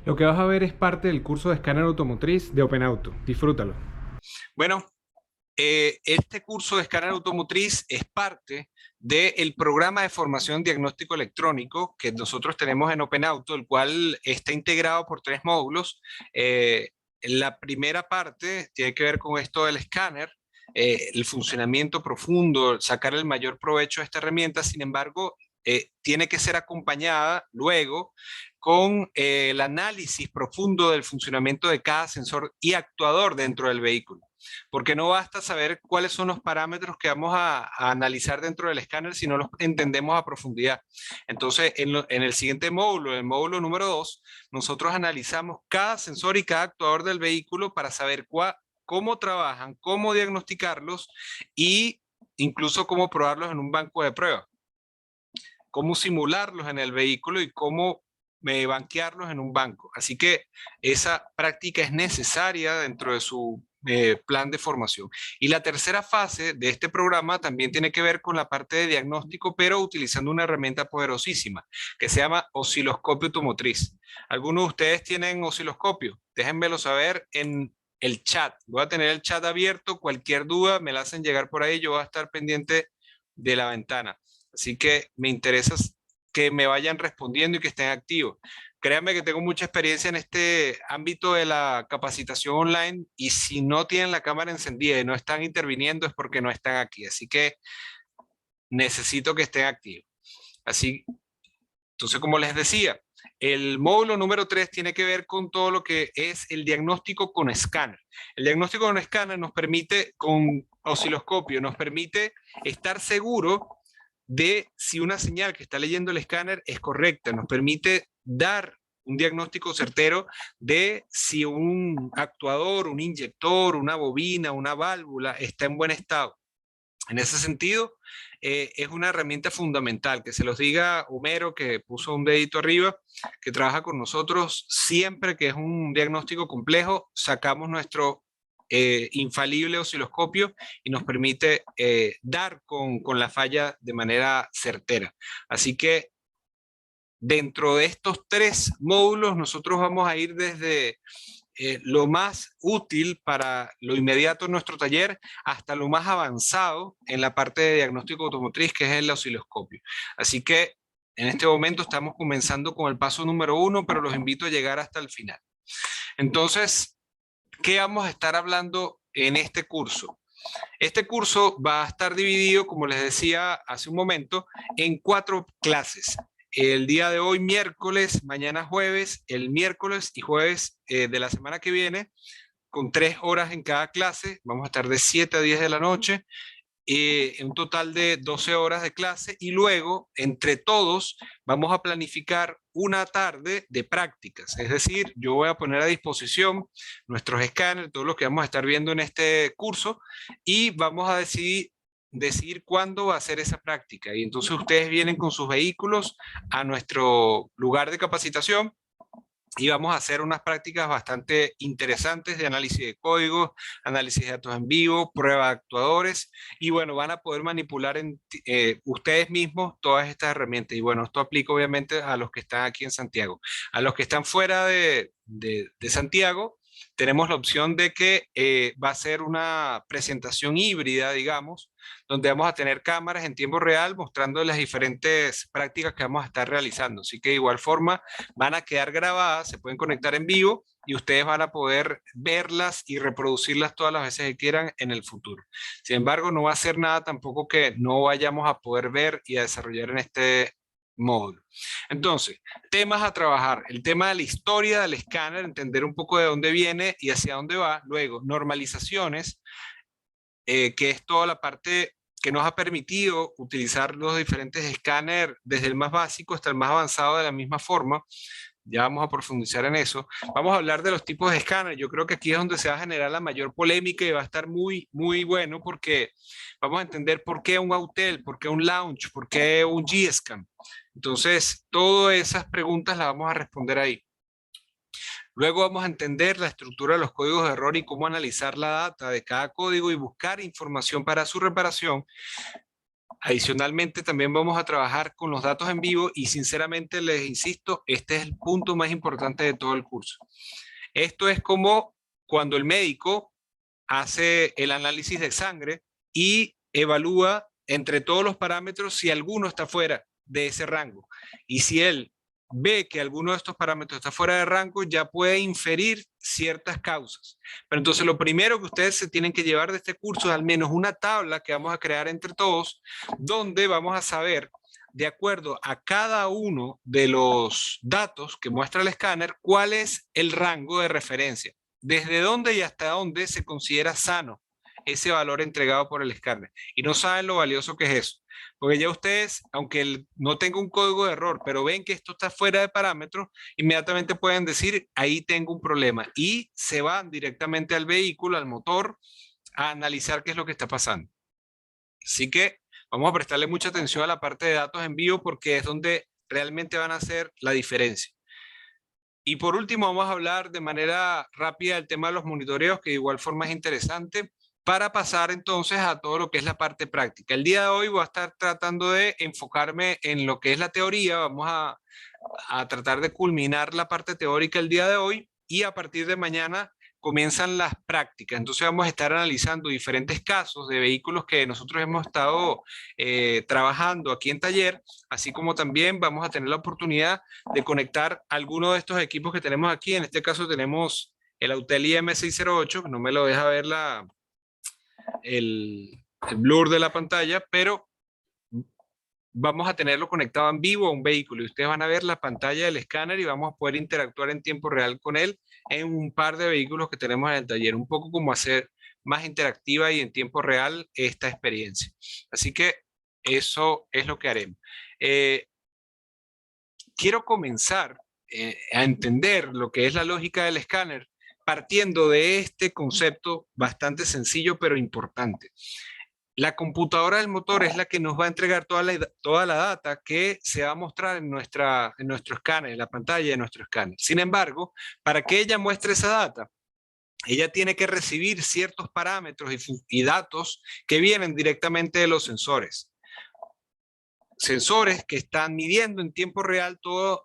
Lo que vas a ver es parte del curso de escáner automotriz de OpenAuto. Disfrútalo. Bueno, este curso de escáner automotriz es parte del programa de formación diagnóstico electrónico que nosotros tenemos en OpenAuto, el cual está integrado por tres módulos. La primera parte tiene que ver con esto del escáner, el funcionamiento profundo, sacar el mayor provecho de esta herramienta. Sin embargo, tiene que ser acompañada luego con el análisis profundo del funcionamiento de cada sensor y actuador dentro del vehículo, porque no basta saber cuáles son los parámetros que vamos a analizar dentro del escáner si no los entendemos a profundidad. Entonces, en el siguiente módulo, el módulo número 2, nosotros analizamos cada sensor y cada actuador del vehículo para saber cómo trabajan, cómo diagnosticarlos y incluso cómo probarlos en un banco de pruebas, cómo simularlos en el vehículo y cómo banquearlos en un banco. Así que esa práctica es necesaria dentro de su plan de formación. Y la tercera fase de este programa también tiene que ver con la parte de diagnóstico, pero utilizando una herramienta poderosísima que se llama osciloscopio automotriz. ¿Algunos de ustedes tienen osciloscopio? Déjenmelo saber en el chat. Voy a tener el chat abierto. Cualquier duda me la hacen llegar por ahí. Yo voy a estar pendiente de la ventana. Así que me interesa que me vayan respondiendo y que estén activos. Créanme que tengo mucha experiencia en este ámbito de la capacitación online y si no tienen la cámara encendida y no están interviniendo es porque no están aquí. Así que necesito que estén activos. Así, entonces, como les decía, el módulo número 3 tiene que ver con todo lo que es el diagnóstico con escáner. El diagnóstico con escáner nos permite, con osciloscopio, nos permite estar seguro de si una señal que está leyendo el escáner es correcta, nos permite dar un diagnóstico certero de si un actuador, un inyector, una bobina, una válvula está en buen estado. En ese sentido, es una herramienta fundamental. Que se los diga Homero, que puso un dedito arriba, que trabaja con nosotros siempre que es un diagnóstico complejo, sacamos nuestro infalible osciloscopio y nos permite dar con la falla de manera certera. Así que dentro de estos tres módulos, nosotros vamos a ir desde lo más útil para lo inmediato en nuestro taller hasta lo más avanzado en la parte de diagnóstico automotriz, que es el osciloscopio. Así que en este momento estamos comenzando con el paso número 1, pero los invito a llegar hasta el final. Entonces, ¿qué vamos a estar hablando en este curso? Este curso va a estar dividido, como les decía hace un momento, en 4 clases. El día de hoy, miércoles, mañana jueves, el miércoles y jueves de la semana que viene, con 3 horas en cada clase. Vamos a estar de 7 a 10 de la noche, un total de 12 horas de clase y luego, entre todos, vamos a planificar una tarde de prácticas. Es decir, yo voy a poner a disposición nuestros escáneres, todo lo que vamos a estar viendo en este curso y vamos a decidir cuándo va a ser esa práctica. Y entonces ustedes vienen con sus vehículos a nuestro lugar de capacitación y vamos a hacer unas prácticas bastante interesantes de análisis de código, análisis de datos en vivo, prueba de actuadores, y bueno, van a poder manipular ustedes mismos todas estas herramientas. Y bueno, esto aplica obviamente a los que están aquí en Santiago. A los que están fuera de Santiago, tenemos la opción de que va a ser una presentación híbrida, digamos, donde vamos a tener cámaras en tiempo real mostrando las diferentes prácticas que vamos a estar realizando. Así que de igual forma, van a quedar grabadas, se pueden conectar en vivo y ustedes van a poder verlas y reproducirlas todas las veces que quieran en el futuro. Sin embargo, no va a ser nada tampoco que no vayamos a poder ver y a desarrollar en este módulo. Entonces, temas a trabajar. El tema de la historia del escáner, entender un poco de dónde viene y hacia dónde va. Luego, normalizaciones, que es toda la parte que nos ha permitido utilizar los diferentes escáneres desde el más básico hasta el más avanzado de la misma forma. Ya vamos a profundizar en eso. Vamos a hablar de los tipos de escáner. Yo creo que aquí es donde se va a generar la mayor polémica y va a estar muy, muy bueno porque vamos a entender por qué un Autel, por qué un Launch, por qué un G-Scan. Entonces, todas esas preguntas las vamos a responder ahí. Luego vamos a entender la estructura de los códigos de error y cómo analizar la data de cada código y buscar información para su reparación. Adicionalmente, también vamos a trabajar con los datos en vivo y sinceramente les insisto, este es el punto más importante de todo el curso. Esto es como cuando el médico hace el análisis de sangre y evalúa entre todos los parámetros si alguno está fuera de ese rango. Y si él ve que alguno de estos parámetros está fuera de rango, ya puede inferir ciertas causas. Pero entonces lo primero que ustedes se tienen que llevar de este curso es al menos una tabla que vamos a crear entre todos, donde vamos a saber, de acuerdo a cada uno de los datos que muestra el escáner, cuál es el rango de referencia. Desde dónde y hasta dónde se considera sano ese valor entregado por el escáner. Y no saben lo valioso que es eso. Porque ya ustedes, aunque no tenga un código de error, pero ven que esto está fuera de parámetros, inmediatamente pueden decir, ahí tengo un problema. Y se van directamente al vehículo, al motor, a analizar qué es lo que está pasando. Así que vamos a prestarle mucha atención a la parte de datos en vivo porque es donde realmente van a hacer la diferencia. Y por último, vamos a hablar de manera rápida del tema de los monitoreos, que de igual forma es interesante, para pasar entonces a todo lo que es la parte práctica. El día de hoy voy a estar tratando de enfocarme en lo que es la teoría, vamos a tratar de culminar la parte teórica el día de hoy y a partir de mañana comienzan las prácticas. Entonces vamos a estar analizando diferentes casos de vehículos que nosotros hemos estado trabajando aquí en taller, así como también vamos a tener la oportunidad de conectar algunos de estos equipos que tenemos aquí. En este caso tenemos el Autel IM608, que no me lo deja ver el blur de la pantalla, pero vamos a tenerlo conectado en vivo a un vehículo y ustedes van a ver la pantalla del escáner y vamos a poder interactuar en tiempo real con él en un par de vehículos que tenemos en el taller, un poco como hacer más interactiva y en tiempo real esta experiencia. Así que eso es lo que haremos. Quiero comenzar a entender lo que es la lógica del escáner partiendo de este concepto bastante sencillo pero importante. La computadora del motor es la que nos va a entregar toda la data que se va a mostrar en nuestro escáner, en la pantalla de nuestro escáner. Sin embargo, para que ella muestre esa data, ella tiene que recibir ciertos parámetros y datos que vienen directamente de los sensores. Sensores que están midiendo en tiempo real todos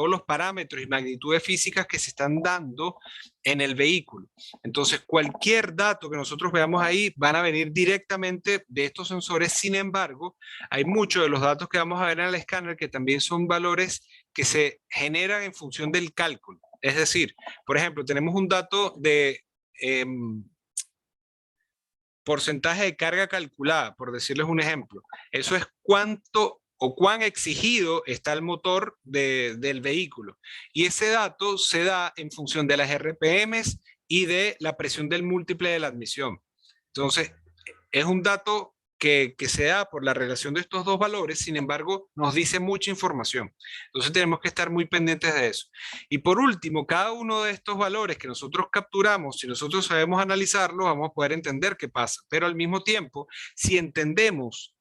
los parámetros y magnitudes físicas que se están dando en el vehículo. Entonces, cualquier dato que nosotros veamos ahí van a venir directamente de estos sensores. Sin embargo, hay muchos de los datos que vamos a ver en el escáner que también son valores que se generan en función del cálculo. Es decir, por ejemplo, tenemos un dato de porcentaje de carga calculada, por decirles un ejemplo. Eso es cuánto o cuán exigido está el motor del vehículo. Y ese dato se da en función de las RPMs y de la presión del múltiple de la admisión. Entonces, es un dato que se da por la relación de estos dos valores, sin embargo, nos dice mucha información. Entonces tenemos que estar muy pendientes de eso. Y por último, cada uno de estos valores que nosotros capturamos, si nosotros sabemos analizarlos, vamos a poder entender qué pasa. Pero al mismo tiempo, si entendemos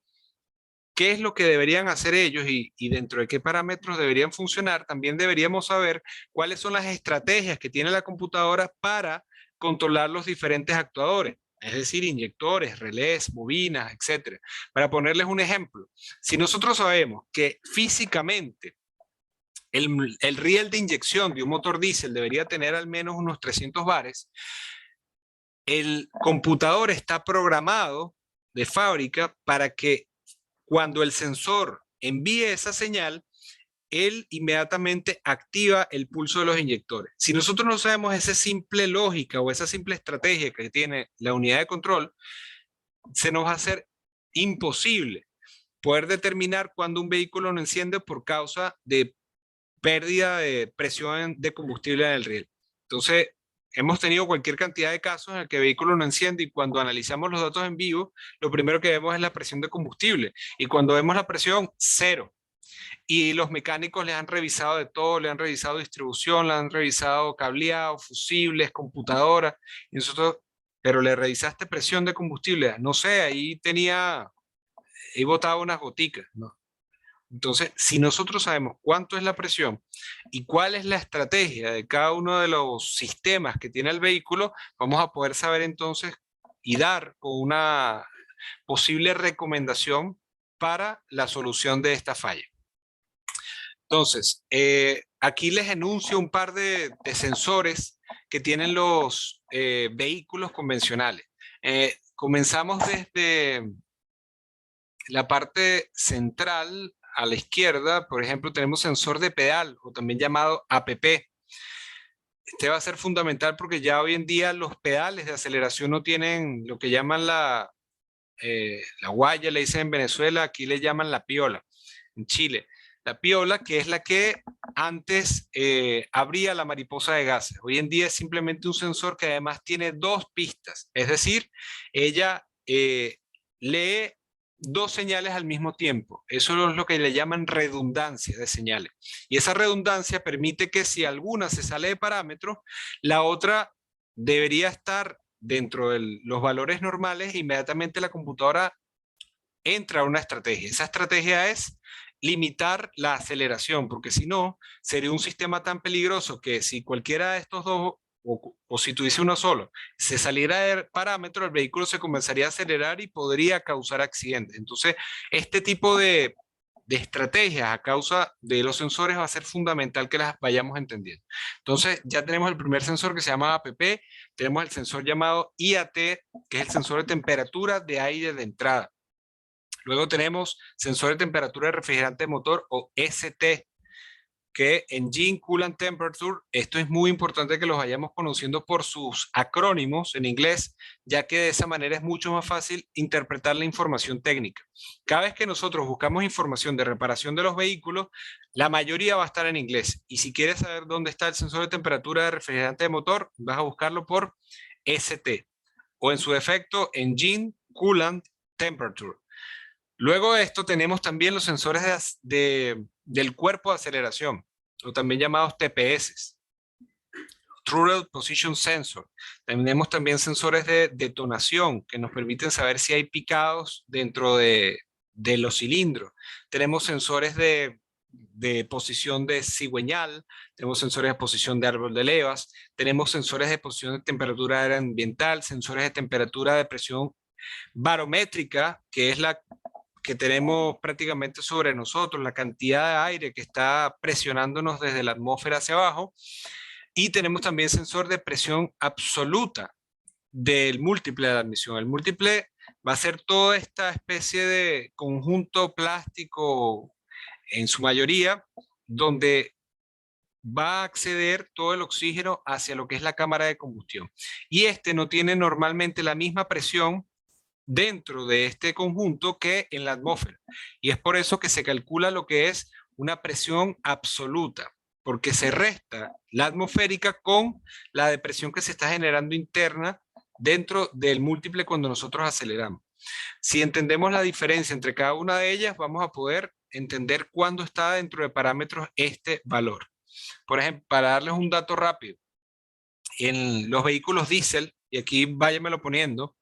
qué es lo que deberían hacer ellos y dentro de qué parámetros deberían funcionar, también deberíamos saber cuáles son las estrategias que tiene la computadora para controlar los diferentes actuadores, es decir, inyectores, relés, bobinas, etcétera. Para ponerles un ejemplo, si nosotros sabemos que físicamente el riel de inyección de un motor diésel debería tener al menos unos 300 bares, el computador está programado de fábrica para que cuando el sensor envíe esa señal, él inmediatamente activa el pulso de los inyectores. Si nosotros no sabemos esa simple lógica o esa simple estrategia que tiene la unidad de control, se nos va a hacer imposible poder determinar cuando un vehículo no enciende por causa de pérdida de presión de combustible en el riel. Entonces, hemos tenido cualquier cantidad de casos en el que el vehículo no enciende y cuando analizamos los datos en vivo, lo primero que vemos es la presión de combustible. Y cuando vemos la presión, cero. Y los mecánicos le han revisado de todo, le han revisado distribución, le han revisado cableado, fusibles, computadoras. Y nosotros, pero le revisaste presión de combustible. No sé, ahí botaba unas goticas, ¿no? Entonces, si nosotros sabemos cuánto es la presión y cuál es la estrategia de cada uno de los sistemas que tiene el vehículo, vamos a poder saber entonces y dar con una posible recomendación para la solución de esta falla. Entonces, aquí les enuncio un par de sensores que tienen los vehículos convencionales. Comenzamos desde la parte central a la izquierda. Por ejemplo, tenemos sensor de pedal, o también llamado APP. Este va a ser fundamental porque ya hoy en día los pedales de aceleración no tienen lo que llaman la guaya, le dicen en Venezuela, aquí le llaman la piola, en Chile. La piola, que es la que antes abría la mariposa de gases. Hoy en día es simplemente un sensor que además tiene dos pistas, es decir, ella lee dos señales al mismo tiempo. Eso es lo que le llaman redundancia de señales. Y esa redundancia permite que si alguna se sale de parámetros, la otra debería estar dentro de los valores normales. Inmediatamente la computadora entra a una estrategia. Esa estrategia es limitar la aceleración, porque si no, sería un sistema tan peligroso que si cualquiera de estos dos, o si tuviese uno solo, se saliera de parámetro, el vehículo se comenzaría a acelerar y podría causar accidentes. Entonces, este tipo de estrategias a causa de los sensores va a ser fundamental que las vayamos entendiendo. Entonces, ya tenemos el primer sensor que se llama APP, tenemos el sensor llamado IAT, que es el sensor de temperatura de aire de entrada. Luego tenemos sensor de temperatura de refrigerante de motor, o ST, que Engine Coolant Temperature. Esto es muy importante que los vayamos conociendo por sus acrónimos en inglés, ya que de esa manera es mucho más fácil interpretar la información técnica. Cada vez que nosotros buscamos información de reparación de los vehículos, la mayoría va a estar en inglés. Y si quieres saber dónde está el sensor de temperatura de refrigerante de motor, vas a buscarlo por ST, o en su defecto Engine Coolant Temperature. Luego de esto tenemos también los sensores del cuerpo de aceleración, o también llamados TPS, Throttle Position Sensor. Tenemos también sensores de detonación que nos permiten saber si hay picados dentro de los cilindros. Tenemos sensores de posición de cigüeñal, tenemos sensores de posición de árbol de levas, tenemos sensores de posición de temperatura ambiental, sensores de temperatura de presión barométrica, que es la que tenemos prácticamente sobre nosotros, la cantidad de aire que está presionándonos desde la atmósfera hacia abajo. Y tenemos también sensor de presión absoluta del múltiple de la admisión. El múltiple va a ser toda esta especie de conjunto plástico, en su mayoría, donde va a acceder todo el oxígeno hacia lo que es la cámara de combustión. Y este no tiene normalmente la misma presión dentro de este conjunto que en la atmósfera. Y es por eso que se calcula lo que es una presión absoluta, porque se resta la atmosférica con la depresión que se está generando interna dentro del múltiple cuando nosotros aceleramos. Si entendemos la diferencia entre cada una de ellas, vamos a poder entender cuándo está dentro de parámetros este valor. Por ejemplo, para darles un dato rápido, en los vehículos diésel, y aquí váyamelo poniendo,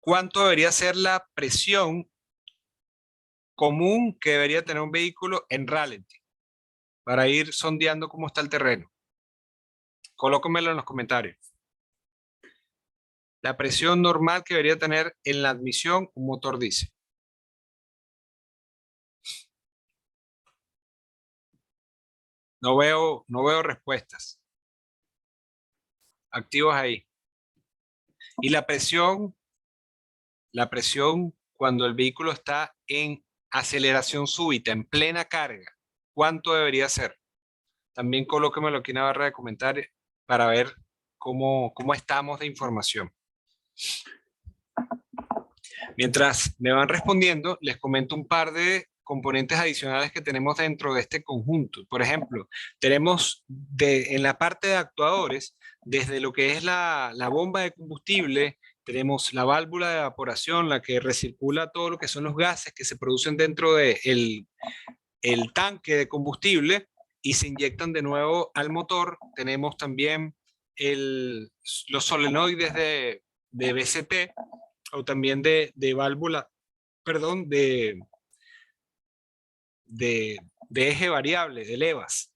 ¿cuánto debería ser la presión común que debería tener un vehículo en ralentí? Para ir sondeando cómo está el terreno. Colócamelo en los comentarios. La presión normal que debería tener en la admisión un motor diésel. No veo respuestas activos ahí. Y la presión cuando el vehículo está en aceleración súbita, en plena carga, ¿cuánto debería ser? También colóquemelo aquí en la barra de comentarios para ver cómo estamos de información. Mientras me van respondiendo, les comento un par de componentes adicionales que tenemos dentro de este conjunto. Por ejemplo, tenemos en la parte de actuadores, desde lo que es la bomba de combustible, tenemos la válvula de evaporación, la que recircula todo lo que son los gases que se producen dentro del tanque de combustible y se inyectan de nuevo al motor. Tenemos también los solenoides de BCT, o también de válvula, perdón, de eje variable, de levas.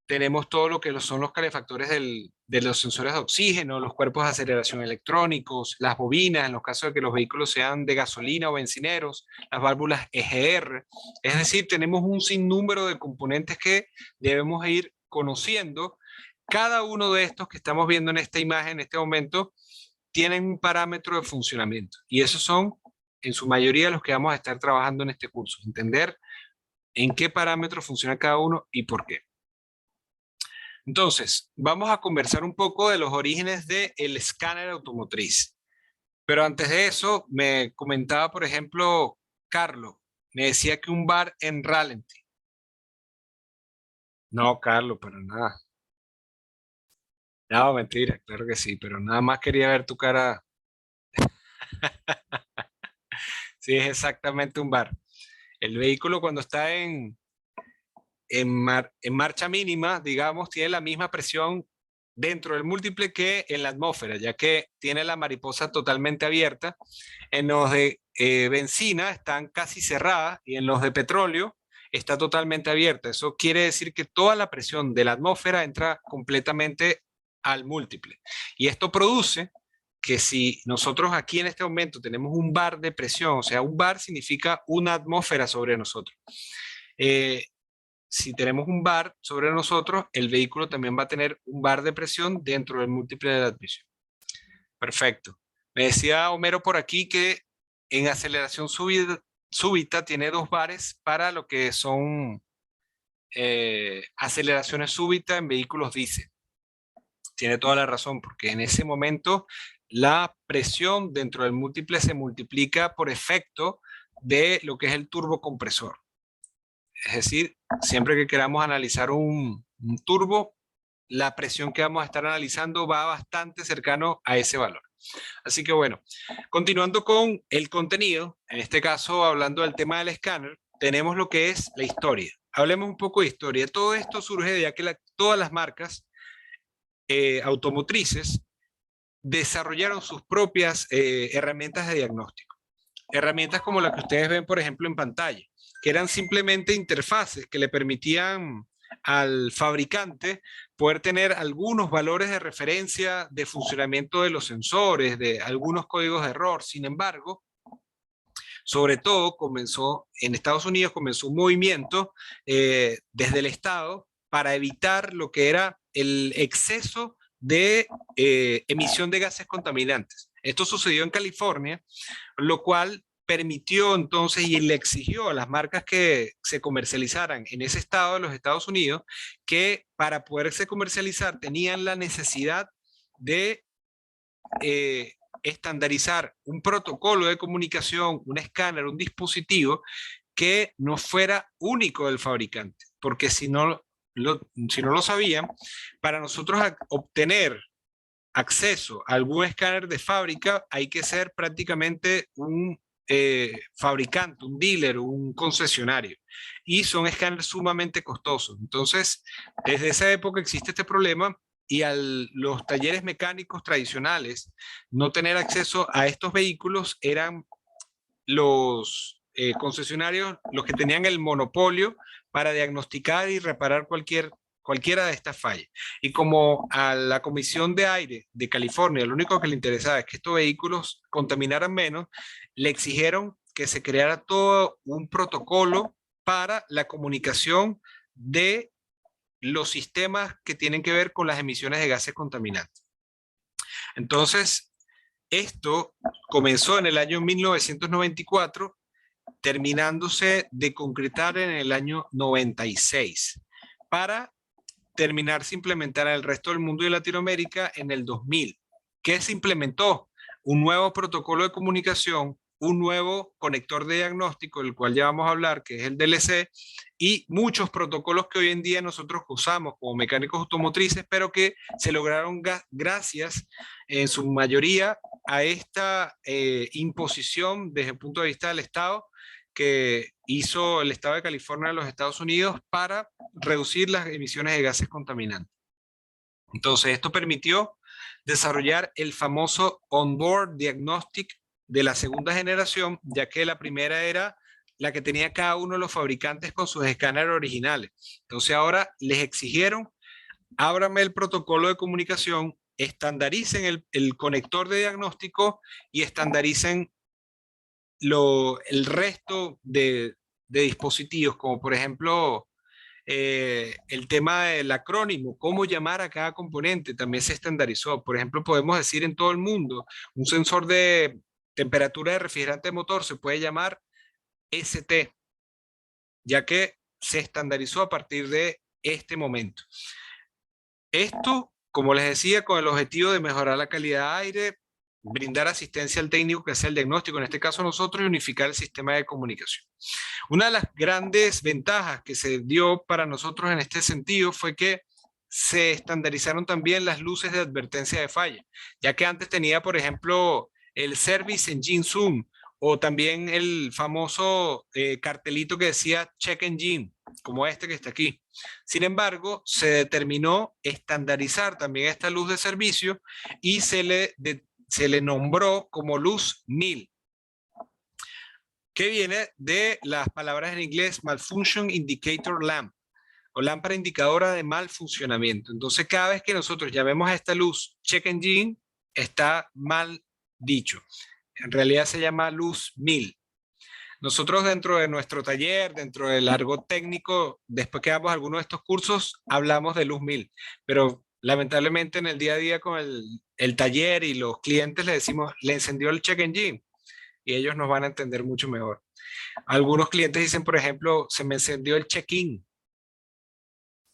tenemos todo lo que son los calefactores de los sensores de oxígeno, los cuerpos de aceleración electrónicos, las bobinas, en los casos de que los vehículos sean de gasolina o bencineros, las válvulas EGR. Es decir, tenemos un sinnúmero de componentes que debemos ir conociendo. Cada uno de estos que estamos viendo en esta imagen en este momento tienen un parámetro de funcionamiento, y esos son en su mayoría los que vamos a estar trabajando en este curso. Entender en qué parámetro funciona cada uno y por qué. Entonces, vamos a conversar un poco de los orígenes del escáner automotriz. Pero antes de eso, me comentaba, por ejemplo, Carlos, me decía que un bar en Raleigh. No, Carlos, para nada. No, mentira, claro que sí, pero nada más quería ver tu cara. Sí, es exactamente un bar. El vehículo cuando está en marcha mínima, digamos, tiene la misma presión dentro del múltiple que en la atmósfera, ya que tiene la mariposa totalmente abierta. En los de benzina están casi cerradas y en los de petróleo está totalmente abierta. Eso quiere decir que toda la presión de la atmósfera entra completamente al múltiple. Y esto produce que si nosotros aquí en este momento tenemos un bar de presión, o sea, un bar significa una atmósfera sobre nosotros. Si tenemos un bar sobre nosotros, el vehículo también va a tener un bar de presión dentro del múltiple de la admisión. Perfecto. Me decía Homero por aquí que en aceleración súbita tiene 2 bares para lo que son aceleraciones súbitas en vehículos diésel. Tiene toda la razón, porque en ese momento la presión dentro del múltiple se multiplica por efecto de lo que es el turbocompresor. Es decir, siempre que queramos analizar un turbo, la presión que vamos a estar analizando va bastante cercano a ese valor. Así que bueno, continuando con el contenido, en este caso hablando del tema del escáner, tenemos lo que es la historia. Hablemos un poco de historia. Todo esto surge de ya que todas las marcas automotrices desarrollaron sus propias herramientas de diagnóstico. Herramientas como la que ustedes ven, por ejemplo, en pantalla, que eran simplemente interfaces que le permitían al fabricante poder tener algunos valores de referencia de funcionamiento de los sensores, de algunos códigos de error. Sin embargo, sobre todo en Estados Unidos comenzó un movimiento desde el Estado para evitar lo que era el exceso de emisión de gases contaminantes. Esto sucedió en California, lo cual permitió entonces y le exigió a las marcas que se comercializaran en ese estado de los Estados Unidos que para poderse comercializar tenían la necesidad de estandarizar un protocolo de comunicación, un escáner, un dispositivo que no fuera único del fabricante, porque si no lo sabían, para nosotros obtener acceso a algún escáner de fábrica hay que ser prácticamente un fabricante, un dealer, un concesionario, y son escáneres sumamente costosos. Entonces, desde esa época existe este problema y los talleres mecánicos tradicionales no tener acceso a estos vehículos eran los concesionarios los que tenían el monopolio para diagnosticar y reparar cualquiera de estas fallas. Y como a la Comisión de Aire de California lo único que le interesaba es que estos vehículos contaminaran menos, le exigieron que se creara todo un protocolo para la comunicación de los sistemas que tienen que ver con las emisiones de gases contaminantes. Entonces, esto comenzó en el año 1994, terminándose de concretar en el año 96, para terminarse implementar en el resto del mundo y Latinoamérica en el 2000. ¿Qué se implementó? Un nuevo protocolo de comunicación, un nuevo conector de diagnóstico, del cual ya vamos a hablar, que es el DLC, y muchos protocolos que hoy en día nosotros usamos como mecánicos automotrices, pero que se lograron gracias en su mayoría a esta imposición desde el punto de vista del Estado que hizo el Estado de California de los Estados Unidos para reducir las emisiones de gases contaminantes. Entonces, esto permitió desarrollar el famoso Onboard Diagnostic de la segunda generación, ya que la primera era la que tenía cada uno de los fabricantes con sus escáneres originales. Entonces ahora les exigieron ábrame el protocolo de comunicación, estandaricen el conector de diagnóstico y estandaricen el resto de dispositivos, como por ejemplo el tema del acrónimo, cómo llamar a cada componente, también se estandarizó. Por ejemplo, podemos decir en todo el mundo, un sensor de temperatura de refrigerante motor se puede llamar ST, ya que se estandarizó a partir de este momento. Esto, como les decía, con el objetivo de mejorar la calidad de aire, brindar asistencia al técnico que hace el diagnóstico, en este caso nosotros, y unificar el sistema de comunicación. Una de las grandes ventajas que se dio para nosotros en este sentido fue que se estandarizaron también las luces de advertencia de falla, ya que antes tenía, por ejemplo, el Service Engine Zoom o también el famoso cartelito que decía Check Engine, como este que está aquí. Sin embargo, se determinó estandarizar también esta luz de servicio y se le nombró como luz 1000, que viene de las palabras en inglés Malfunction Indicator Lamp o lámpara indicadora de mal funcionamiento. Entonces, cada vez que nosotros llamemos a esta luz Check Engine, está mal dicho. En realidad se llama luz 1000. Nosotros dentro de nuestro taller, dentro del argot técnico, después que damos algunos de estos cursos, hablamos de luz 1000, pero lamentablemente en el día a día con el taller y los clientes le decimos, le encendió el check engine y ellos nos van a entender mucho mejor. Algunos clientes dicen, por ejemplo, se me encendió el check-in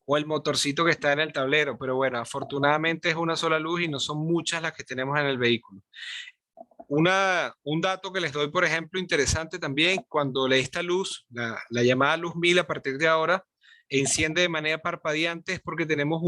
o el motorcito que está en el tablero, pero bueno, afortunadamente es una sola luz y no son muchas las que tenemos en el vehículo. Un dato que les doy, por ejemplo, interesante también, cuando esta luz, la llamada luz 1000 a partir de ahora, enciende de manera parpadeante es porque tenemos